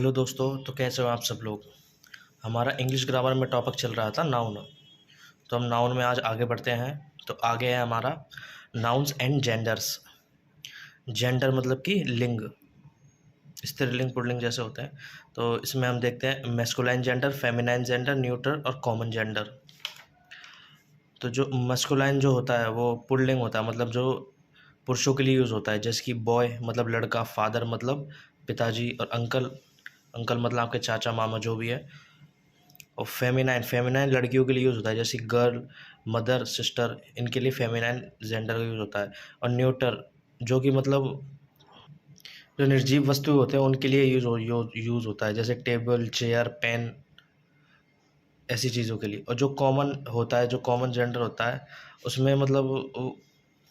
Hello दोस्तों। तो कैसे हो आप सब लोग। हमारा इंग्लिश ग्रामर में टॉपिक चल रहा था नाउन। तो हम नाउन में आज आगे बढ़ते हैं। तो आगे है हमारा नाउन्स एंड जेंडर्स। जेंडर मतलब कि लिंग, स्त्रीलिंग पुल्लिंग जैसे होते हैं। तो इसमें हम देखते हैं masculine gender, feminine gender, neutral और कॉमन जेंडर। तो जो मैस्कुलाइन जो होता है वो पुल्लिंग होता है, मतलब जो पुरुषों के लिए यूज़ होता है, जैसे कि बॉय मतलब लड़का, फादर मतलब पिताजी, और अंकल, अंकल मतलब आपके चाचा मामा जो भी है। और फेमिनाइन, फेमिनाइन लड़कियों के लिए यूज़ होता है, जैसे गर्ल, मदर, सिस्टर, इनके लिए फेमिनाइन जेंडर का यूज़ होता है। और न्यूटर जो कि मतलब जो निर्जीव वस्तु होते हैं उनके लिए यूज़ होता है, जैसे टेबल, चेयर, पेन, ऐसी चीज़ों के लिए। और जो कॉमन होता है, जो कॉमन जेंडर होता है, उसमें मतलब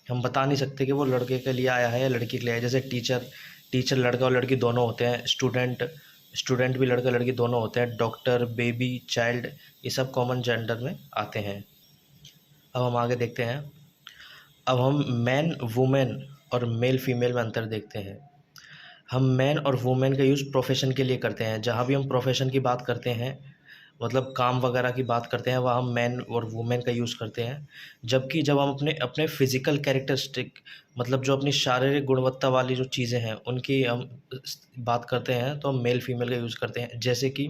हम बता नहीं सकते कि वो लड़के के लिए आया है या लड़की के लिए आया है। जैसे टीचर, टीचर लड़का और लड़की दोनों होते हैं। स्टूडेंट, स्टूडेंट भी लड़का लड़की दोनों होते हैं। डॉक्टर, बेबी, चाइल्ड, ये सब कॉमन जेंडर में आते हैं। अब हम आगे देखते हैं। अब हम मैन, वुमेन और मेल फीमेल में अंतर देखते हैं। हम मैन और वुमेन का यूज़ प्रोफेशन के लिए करते हैं। जहाँ भी हम प्रोफेशन की बात करते हैं, मतलब काम वगैरह की बात करते हैं, वहाँ हम मैन और वुमेन का यूज़ करते हैं। जबकि जब हम अपने अपने फिज़िकल कैरेक्टरिस्टिक, मतलब जो अपनी शारीरिक गुणवत्ता वाली जो चीज़ें हैं उनकी हम बात करते हैं, तो हम मेल फीमेल का यूज़ करते हैं। जैसे कि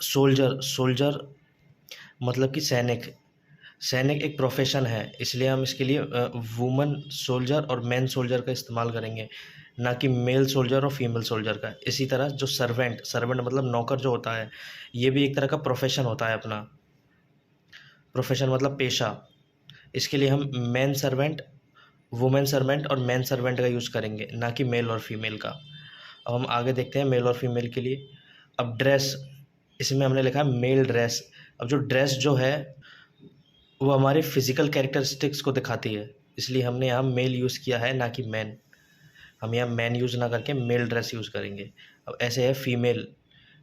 सोल्जर, सोल्जर मतलब कि सैनिक, सैनिक एक प्रोफेशन है, इसलिए हम इसके लिए वुमन सोल्जर और मैन सोल्जर का इस्तेमाल करेंगे, ना कि मेल सोल्जर और फीमेल सोल्जर का। इसी तरह जो सर्वेंट, सर्वेंट मतलब नौकर जो होता है, ये भी एक तरह का प्रोफेशन होता है अपना। प्रोफेशन मतलब पेशा। इसके लिए हम मैन सर्वेंट, वुमेन सर्वेंट और मैन सर्वेंट का यूज़ करेंगे, ना कि मेल और फीमेल का। अब हम आगे देखते हैं मेल और फीमेल के लिए। अब ड्रेस, इसमें हमने लिखा है मेल ड्रेस। अब जो ड्रेस जो है वो हमारे फिजिकल कैरेक्टरिस्टिक्स को दिखाती है, इसलिए हमने यहाँ मेल यूज़ किया है, ना कि मैन। हम यहाँ मैन यूज़ ना करके मेल ड्रेस यूज़ करेंगे। अब ऐसे है फीमेल।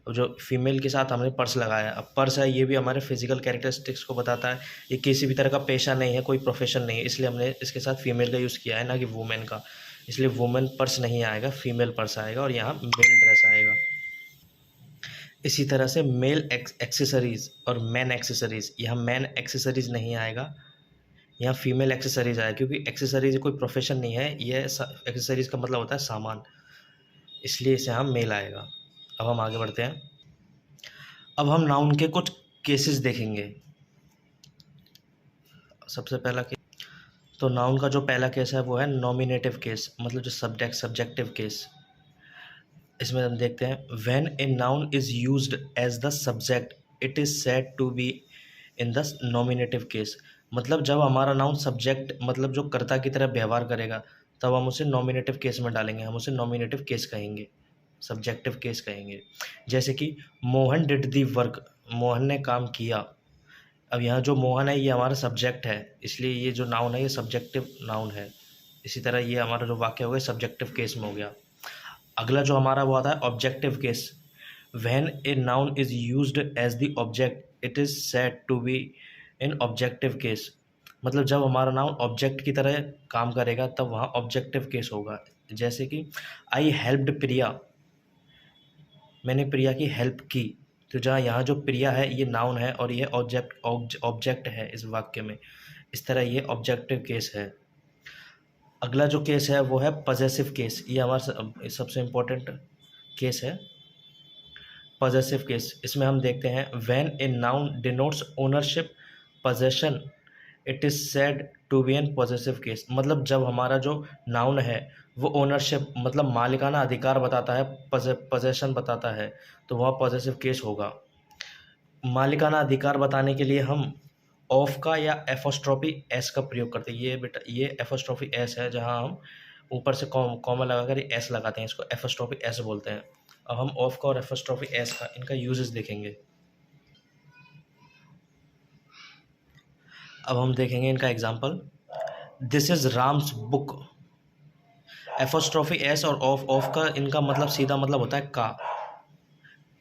अब जो फीमेल के साथ हमने पर्स लगाया, अब पर्स है, ये भी हमारे फिजिकल कैरेक्टरिस्टिक्स को बताता है। ये किसी भी तरह का पेशा नहीं है, कोई प्रोफेशन नहीं है, इसलिए हमने इसके साथ फीमेल का यूज़ किया है, ना कि वुमेन का। इसलिए वुमेन पर्स नहीं आएगा, फीमेल पर्स आएगा, और यहाँ मेल ड्रेस आएगा। इसी तरह से मेल एक्सेसरीज़ और मैन एक्सेसरीज़, यहाँ मैन एक्सेसरीज़ नहीं आएगा, यहाँ फीमेल एक्सेसरीज़ आया, क्योंकि एक्सेसरीज़ कोई प्रोफेशन नहीं है, ये एक्सेसरीज़ का मतलब होता है सामान, इसलिए इसे यहाँ मेल आएगा। अब हम आगे बढ़ते हैं। अब हम नाउन के कुछ केसेस देखेंगे। सबसे पहला केस, तो नाउन का जो पहला केस है वो है नॉमिनेटिव केस, मतलब जो सब्जेक्टिव केस। इसमें हम देखते हैं when a noun is used as the subject it is said to be in the nominative case. मतलब जब हमारा नाउन सब्जेक्ट, मतलब जो कर्ता की तरह व्यवहार करेगा, तब हम उसे नॉमिनेटिव केस में डालेंगे, हम उसे नॉमिनेटिव केस कहेंगे, सब्जेक्टिव केस कहेंगे। जैसे कि Mohan did the work, Mohan ने काम किया। अब यहाँ जो मोहन है ये हमारा सब्जेक्ट है, इसलिए ये जो नाउन है ये सब्जेक्टिव नाउन है। इसी तरह ये हमारा जो वाक्य हो गया सब्जेक्टिव केस में हो गया। अगला जो हमारा वो आता है objective case. When a noun is used as the object it is said to be in objective case. मतलब जब हमारा नाउन ऑब्जेक्ट की तरह काम करेगा तब वहाँ ऑब्जेक्टिव केस होगा। जैसे कि आई हेल्प्ड प्रिया, मैंने प्रिया की हेल्प की। तो जहाँ यहाँ जो प्रिया है ये नाउन है और ये ऑब्जेक्ट है इस वाक्य में, इस तरह ये ऑब्जेक्टिव केस है। अगला जो केस है वो है पजेसिव केस, ये हमारा सबसे इम्पोर्टेंट केस है, पजेसिव केस। इसमें हम देखते हैं when a noun denotes ownership, possession, it is said to be an positive case. मतलब जब हमारा जो नाउन है वो ओनरशिप मतलब मालिकाना अधिकार बताता है, पोजेशन बताता है, तो वह पॉजिटिव केस होगा। मालिकाना अधिकार बताने के लिए हम ऑफ का या एफोस्ट्रॉफी एस का प्रयोग करते हैं। ये बेटा ये एफोस्ट्रॉफी एस है, जहाँ हम ऊपर से कॉमा लगाकर एस लगाते हैं, इसको एफोस्ट्रॉफी एस बोलते हैं। अब हम ऑफ का और एफोस्ट्रॉफी एस का इनका यूजेस देखेंगे। अब हम देखेंगे इनका example. This is Ram's book. Apostrophe S और ऑफ, ऑफ का इनका मतलब सीधा मतलब होता है का।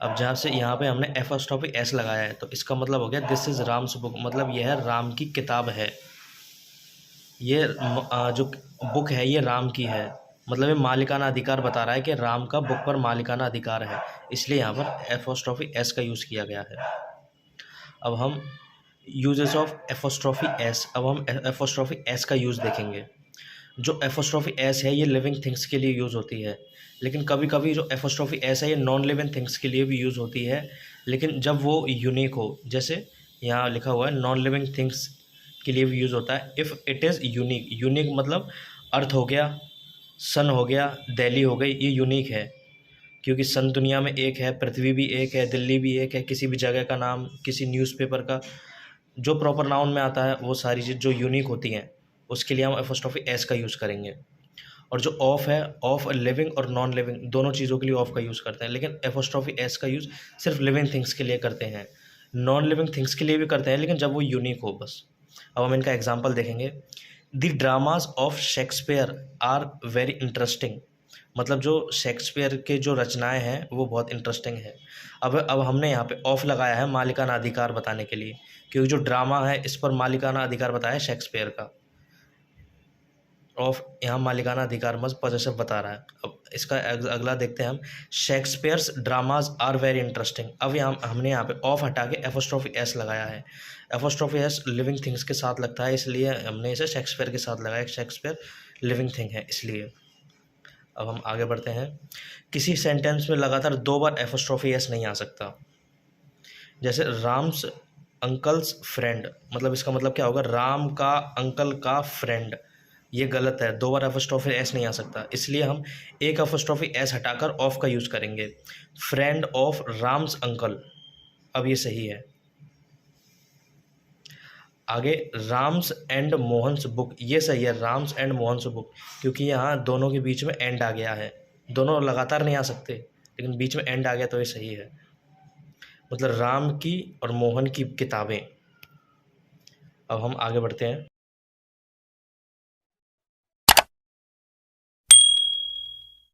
अब जहाँ से यहाँ पे हमने एफोस्ट्रॉफी एस लगाया है, तो इसका मतलब हो गया दिस इज राम्स बुक, मतलब यह राम की किताब है। ये जो बुक है ये राम की है, मतलब ये मालिकाना अधिकार बता रहा है कि राम का बुक पर मालिकाना अधिकार है, इसलिए यहाँ पर एपोस्ट्रोफी एस का यूज़ किया गया है। अब हम यूजेस ऑफ एपोस्ट्रोफी एस, अब हम एपोस्ट्रोफी एस का यूज़ देखेंगे। जो एपोस्ट्रोफी एस है ये लिविंग थिंग्स के लिए यूज़ होती है, लेकिन कभी कभी जो एपोस्ट्रोफी एस है ये नॉन लिविंग थिंग्स के लिए भी यूज़ होती है, लेकिन जब वो यूनिक हो, जैसे यहाँ लिखा हुआ है नॉन लिविंग थिंग्स के लिए भी यूज़ होता है if it is unique. Unique मतलब अर्थ हो गया, सन हो गया, दिल्ली हो गई, ये यूनिक है क्योंकि सन दुनिया में एक है, पृथ्वी भी एक है, दिल्ली भी एक है, किसी भी जगह का नाम, किसी न्यूज़पेपर का जो प्रॉपर नाउन में आता है वो सारी चीज़ जो यूनिक होती हैं उसके लिए हम एपोस्ट्रोफी एस का यूज़ करेंगे। और जो ऑफ है, ऑफ लिविंग और नॉन लिविंग दोनों चीज़ों के लिए ऑफ का यूज़ करते हैं, लेकिन एपोस्ट्रोफी एस का यूज़ सिर्फ लिविंग थिंग्स के लिए करते हैं। नॉन लिविंग थिंग्स के लिए भी करते हैं, लेकिन जब वो यूनिक हो बस। अब हम इनका एग्जाम्पल देखेंगे। The dramas of Shakespeare are very interesting, मतलब जो शेक्सपियर के जो रचनाएं हैं वो बहुत इंटरेस्टिंग है। अब हमने यहाँ पे ऑफ लगाया है मालिकाना अधिकार बताने के लिए, क्योंकि जो ड्रामा है इस पर मालिकाना अधिकार बताया है शेक्सपियर का। ऑफ यहाँ मालिकाना अधिकार मज पॉजेसिव बता रहा है। अब इसका अगला देखते हैं हम। Shakespeare's dramas are very interesting. अब यहाँ हमने यहाँ पे ऑफ हटा के एपोस्ट्रोफी एस लगाया है। एपोस्ट्रोफी एस लिविंग थिंग्स के साथ लगता है, इसलिए हमने इसे शेक्सपियर के साथ लगाया। शेक्सपियर लिविंग थिंग है इसलिए। अब हम आगे बढ़ते हैं। किसी सेंटेंस में लगातार 2 बार एपोस्ट्रोफी एस नहीं आ सकता। जैसे राम्स अंकल्स फ्रेंड, मतलब इसका मतलब क्या होगा, राम का अंकल का फ्रेंड, ये गलत है। 2 बार एपोस्ट्रोफी एस नहीं आ सकता, इसलिए हम एक एपोस्ट्रोफी एस हटाकर ऑफ का यूज़ करेंगे। फ्रेंड ऑफ राम्स अंकल, अब ये सही है। आगे राम्स एंड मोहन्स बुक, ये सही है, राम्स एंड मोहन्स बुक, क्योंकि यहाँ दोनों के बीच में एंड आ गया है। दोनों लगातार नहीं आ सकते, लेकिन बीच में एंड आ गया तो ये सही है। मतलब राम की और मोहन की किताबें। अब हम आगे बढ़ते हैं।